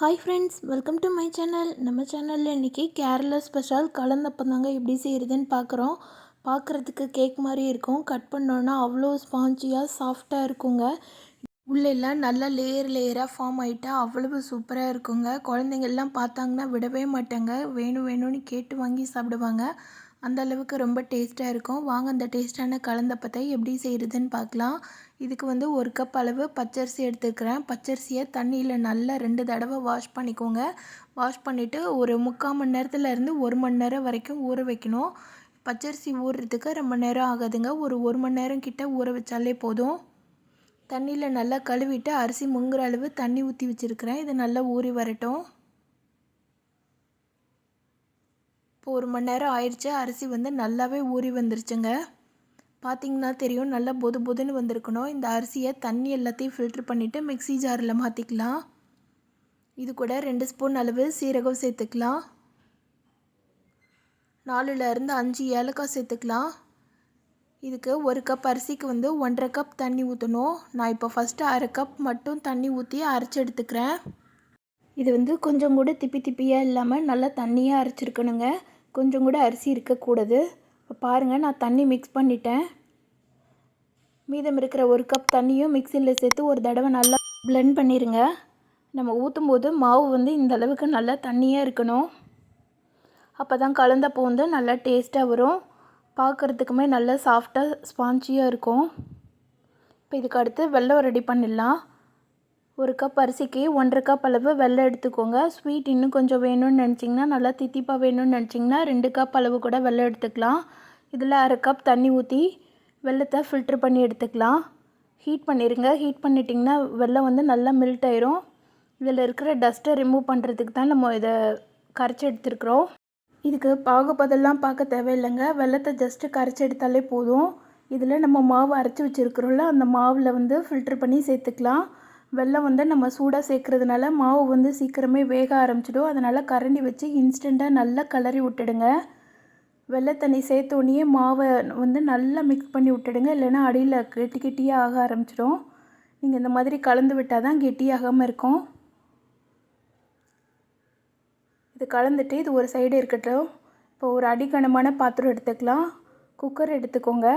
Hi friends, welcome to my channel. நம்ம சேனலில் இன்றைக்கி கேரளா ஸ்பெஷல் கலந்தப்பம் தாங்க எப்படி செய்கிறதுன்னு பார்க்குறோம். பார்க்குறதுக்கு கேக் மாதிரி இருக்கும். கட் பண்ணோன்னா அவ்வளோ ஸ்பாஞ்சியாக சாஃப்டாக இருக்குங்க. உள்ளெல்லாம் நல்லா லேயர் லேயராக ஃபார்ம் ஆகிட்டா அவ்வளவு சூப்பராக இருக்குங்க. குழந்தைங்கள்லாம் பார்த்தாங்கன்னா விடவே மாட்டாங்க, வேணும் வேணும்னு கேட்டு வாங்கி சாப்பிடுவாங்க. அந்த அளவுக்கு ரொம்ப டேஸ்ட்டாக இருக்கும். வாங்க அந்த டேஸ்ட்டான கலந்தப்பத்தை எப்படி செய்கிறதுன்னு பார்க்கலாம். இதுக்கு வந்து 1 கப் அளவு பச்சரிசி எடுத்துக்கிறேன். பச்சரிசியை தண்ணியில் நல்லா 2 தடவை வாஷ் பண்ணிக்கோங்க. வாஷ் பண்ணிவிட்டு ஒரு 3/4 மணி நேரத்துலேருந்து 1 மணி நேரம் வரைக்கும் ஊற வைக்கணும். பச்சரிசி ஊறுறதுக்கு ரொம்ப நேரம் ஆகாதுங்க. ஒரு 1 மணி நேரம் கிட்ட ஊற வச்சாலே போதும். தண்ணியில் நல்லா கழுவிட்டு அரிசி முங்குற அளவு தண்ணி ஊற்றி வச்சுருக்கிறேன். இது நல்லா ஊறி வரட்டும். இப்போ 1 மணி நேரம் ஆயிடுச்சு. அரிசி வந்து நல்லாவே ஊறி வந்துருச்சுங்க. பார்த்திங்கன்னா தெரியும், நல்லா பொது பொதுன்னு வந்திருக்கணும். இந்த அரிசியை தண்ணி எல்லாத்தையும் ஃபில்ட்ரு பண்ணிவிட்டு மிக்ஸி ஜாரில் மாற்றிக்கலாம். இது கூட 2 ஸ்பூன் அளவு சீரகம் சேர்த்துக்கலாம். 4லேருந்து 5 ஏலக்காய் சேர்த்துக்கலாம். இதுக்கு 1 கப் அரிசிக்கு வந்து 1.5 கப் தண்ணி ஊற்றணும். நான் இப்போ ஃபஸ்ட்டு 1/2 கப் மட்டும் தண்ணி ஊற்றி அரைச்சி எடுத்துக்கிறேன். இது வந்து கொஞ்சம் கூட திப்பி திப்பியாக இல்லாமல் நல்லா தண்ணியாக அரைச்சிருக்கணுங்க. கொஞ்சம் கூட அரிசி இருக்கக்கூடாது. இப்போ பாருங்கள், நான் தண்ணி மிக்ஸ் பண்ணிட்டேன். மீதம் இருக்கிற 1 கப் தண்ணியும் மிக்சியில் சேர்த்து ஒரு தடவை நல்லா பிளெண்ட் பண்ணிடுங்க. நம்ம ஊற்றும் போது மாவு வந்து இந்த அளவுக்கு நல்லா தண்ணியாக இருக்கணும். அப்போ தான் கலந்தப்போ வந்து நல்லா டேஸ்ட்டாக வரும். பார்க்குறதுக்குமே நல்லா சாஃப்டாக ஸ்பாஞ்சியாக இருக்கும். இப்போ இதுக்கு அடுத்து வெல்லம் ரெடி பண்ணிடலாம். 1 கப் அரிசிக்கு 1.5 கப் அளவு வெல்லம் எடுத்துக்கோங்க. ஸ்வீட் இன்னும் கொஞ்சம் வேணும்னு நினச்சிங்கன்னா, நல்லா தித்திப்பாக வேணும்னு நினச்சிங்கன்னா 2 கப் அளவு கூட வெல்லம் எடுத்துக்கலாம். இதில் 1/2 கப் தண்ணி ஊற்றி வெல்லத்தை ஃபில்ட்ரு பண்ணி எடுத்துக்கலாம். ஹீட் பண்ணிடுங்க. ஹீட் பண்ணிட்டிங்கன்னா வெல்லம் வந்து நல்லா மெல்ட் ஆயிரும். இதில் இருக்கிற டஸ்ட்டை ரிமூவ் பண்ணுறதுக்கு தான் நம்ம இதை கரைச்சி எடுத்துருக்குறோம். இதுக்கு பாகுபதெல்லாம் பார்க்க தேவையில்லைங்க. வெல்லத்தை ஜஸ்ட்டு கரைச்சி எடுத்தாலே போதும். இதில் நம்ம மாவு அரைச்சி வச்சுருக்குறோம்ல, அந்த மாவில் வந்து ஃபில்ட்ரு பண்ணி சேர்த்துக்கலாம். வெல்லம் வந்து நம்ம சூடாக சேர்க்குறதுனால மாவு வந்து சீக்கிரமே வேக ஆரம்பிச்சிடும். அதனால் கரண்டி வச்சு இன்ஸ்டண்ட்டாக நல்லா கிளறி விட்டுடுங்க. வெள்ளத்தண்ணி சேர்த்தோடனே மாவை வந்து நல்லா மிக்ஸ் பண்ணி விட்டுடுங்க. இல்லைன்னா அடியில் கெட்டி கெட்டியாக ஆக ஆரம்பிச்சிடும். நீங்கள் இந்த மாதிரி கலந்து விட்டால் தான் கெட்டியாகாமல் இருக்கும். இது கலந்துட்டு இது ஒரு சைடு இருக்கட்டும். இப்போ ஒரு அடிகனமான பாத்திரம் எடுத்துக்கலாம். குக்கர் எடுத்துக்கோங்க.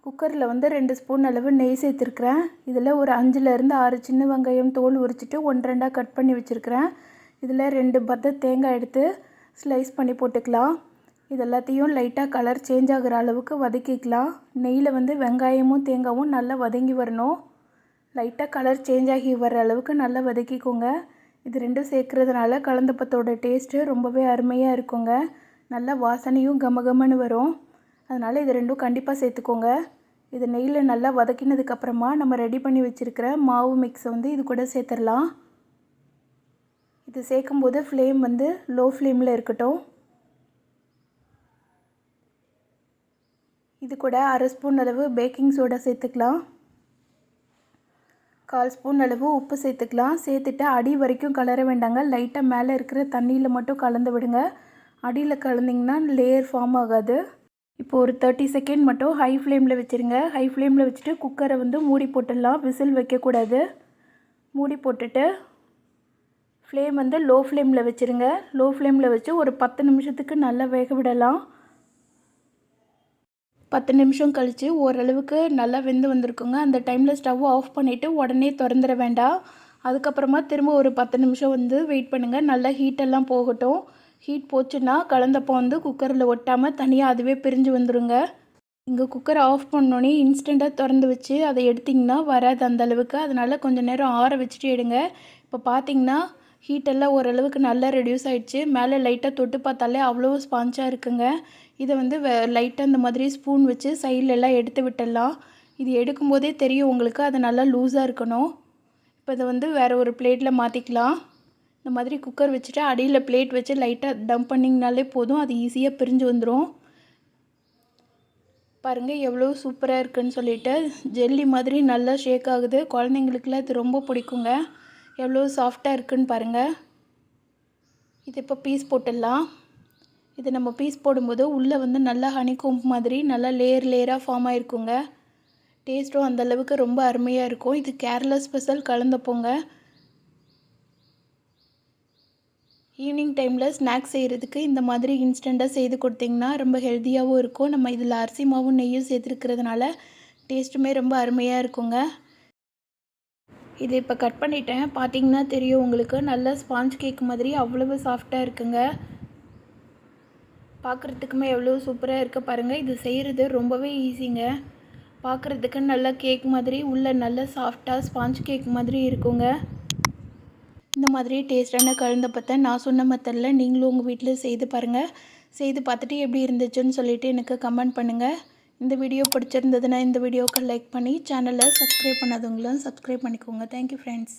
குக்கரில் வந்து 2 ஸ்பூன் அளவு நெய் சேர்த்துருக்குறேன். இதில் ஒரு 5லேருந்து 6 சின்ன வெங்காயம் தோல் உரிச்சிட்டு 1/2 கட் பண்ணி வச்சுருக்கிறேன். இதில் 2 பத்த தேங்காய் எடுத்து ஸ்லைஸ் பண்ணி போட்டுக்கலாம். இது எல்லாத்தையும் லைட்டாக கலர் சேஞ்ச் ஆகிற அளவுக்கு வதக்கிக்கலாம். நெய்யில் வந்து வெங்காயமும் தேங்காயும் நல்லா வதங்கி வரணும். லைட்டாக கலர் சேஞ்ச் ஆகி வர அளவுக்கு நல்லா வதக்கிக்கோங்க. இது 2 சேர்க்குறதுனால கலந்தப்பத்தோட டேஸ்ட்டு ரொம்பவே அருமையாக இருக்குங்க. நல்லா வாசனையும் கமகமன்னு வரும். அதனால் இது 2 கண்டிப்பாக சேர்த்துக்கோங்க. இது நெய்யில் நல்லா வதக்கினதுக்கப்புறமா நம்ம ரெடி பண்ணி வச்சுருக்கிற மாவு மிக்ஸை வந்து இது கூட சேர்த்துடலாம். இது சேர்க்கும்போது ஃப்ளேம் வந்து லோ ஃப்ளேமில் இருக்கட்டும். இது கூட 1/2 ஸ்பூன் அளவு பேக்கிங் சோடா சேர்த்துக்கலாம். 1/4 ஸ்பூன் அளவு உப்பு சேர்த்துக்கலாம். சேர்த்துட்டு அடி வரைக்கும் கலர வேண்டாங்க. லைட்டாக மேலே இருக்கிற தண்ணியில் மட்டும் கலந்து விடுங்க. அடியில் கலந்திங்கன்னா லேயர் ஃபார்ம் ஆகாது. இப்போ ஒரு 30 செகண்ட் மட்டும் ஹை ஃப்ளேமில் வச்சுருங்க. ஹை ஃப்ளேமில் வச்சுட்டு குக்கரை வந்து மூடி போட்டுடலாம். விசில் வைக்கக்கூடாது. மூடி போட்டுட்டு ஃப்ளேம் வந்து லோ ஃப்ளேமில் வச்சுருங்க. லோ ஃப்ளேமில் வச்சு ஒரு 10 நிமிஷத்துக்கு நல்லா வேக விடலாம். 10 நிமிஷம் கழித்து ஓரளவுக்கு நல்லா வெந்து வந்திருக்குங்க. அந்த டைமில் ஸ்டவ் ஆஃப் பண்ணிவிட்டு உடனே திறந்துட வேண்டாம். அதுக்கப்புறமா திரும்ப ஒரு 10 நிமிஷம் வந்து வெயிட் பண்ணுங்கள். நல்லா ஹீட்டெல்லாம் போகட்டும். ஹீட் போச்சுன்னா கலந்தப்போ வந்து குக்கரில் ஒட்டாமல் தனியாக அதுவே பிரிஞ்சு வந்துடுங்க. இங்கே குக்கரை ஆஃப் பண்ணோன்னே இன்ஸ்டண்ட்டாக திறந்து வச்சு அதை எடுத்திங்கன்னா வராது அந்தளவுக்கு. அதனால் கொஞ்சம் நேரம் ஆற வச்சுட்டு எடுங்க. இப்போ பார்த்திங்கன்னா ஹீட்டெல்லாம் ஓரளவுக்கு நல்லா ரெடியூஸ் ஆகிடுச்சு. மேலே லைட்டாக தொட்டு பார்த்தாலே அவ்வளோ ஸ்பாஞ்சாக இருக்குங்க. இதை வந்து லைட்டாக இந்த மாதிரி ஸ்பூன் வச்சு சைட்லெல்லாம் எடுத்து விட்டுடலாம். இது எடுக்கும்போதே தெரியும் உங்களுக்கு, அது நல்லா லூஸாக இருக்கணும். இப்போ இதை வந்து வேறு ஒரு பிளேட்டில் மாற்றிக்கலாம். இந்த மாதிரி குக்கர் வச்சுட்டு அடியில் பிளேட் வச்சு லைட்டாக டம்ப் பண்ணிங்கனாலே போதும். அது ஈஸியாக பிரிஞ்சு வந்துடும். பாருங்கள் எவ்வளோ சூப்பராக இருக்குதுன்னு சொல்லிட்டு. ஜெல்லி மாதிரி நல்லா ஷேக் ஆகுது. குழந்தைங்களுக்குலாம் இது ரொம்ப பிடிக்குங்க. எவ்வளோ சாஃப்டாக இருக்குதுன்னு பாருங்கள். இது இப்போ பீஸ் போட்டுடலாம். இது நம்ம பீஸ் போடும்போது உள்ளே வந்து நல்லா ஹனிகோம்ப் மாதிரி நல்லா லேயர் லேயராக ஃபார்ம் ஆகிருக்குங்க. டேஸ்ட்டும் அந்தளவுக்கு ரொம்ப அருமையாக இருக்கும். இது கேரளா ஸ்பெஷல் கலந்தப்போங்க. ஈவினிங் டைமில் ஸ்நாக்ஸ் செய்கிறதுக்கு இந்த மாதிரி இன்ஸ்டண்ட்டாக செய்து கொடுத்திங்கன்னா ரொம்ப ஹெல்த்தியாகவும் இருக்கும். நம்ம இதில் அரிசி மாவும் நெய்யும் சேர்த்துருக்கிறதுனால டேஸ்ட்டுமே ரொம்ப அருமையாக இருக்குங்க. இது இப்போ கட் பண்ணிட்டேன். பார்த்தீங்கன்னா தெரியும் உங்களுக்கு, நல்ல ஸ்பாஞ்ச் கேக் மாதிரி அவ்வளவு சாஃப்டாக இருக்குங்க. பார்க்குறதுக்குமே எவ்வளோ சூப்பராக இருக்க பாருங்கள். இது செய்கிறது ரொம்பவே ஈஸிங்க. பார்க்குறதுக்கு நல்லா கேக் மாதிரி, உள்ள நல்ல சாஃப்டாக ஸ்பாஞ்ச் கேக் மாதிரி இருக்குங்க. இந்த மாதிரி டேஸ்டான கலந்தப்பத்தை நான் சொன்ன மெத்தடில் நீங்களும் உங்கள் வீட்டில் செய்து பாருங்கள். செய்து பார்த்துட்டு எப்படி இருந்துச்சுன்னு சொல்லிவிட்டு எனக்கு கமெண்ட் பண்ணுங்கள். இந்த வீடியோ பிடிச்சிருந்ததுன்னா இந்த வீடியோவுக்கு லைக் பண்ணி சேனலை சப்ஸ்கிரைப் பண்ணாதவங்களும் சப்ஸ்கிரைப் பண்ணிக்கோங்க. Thank you friends.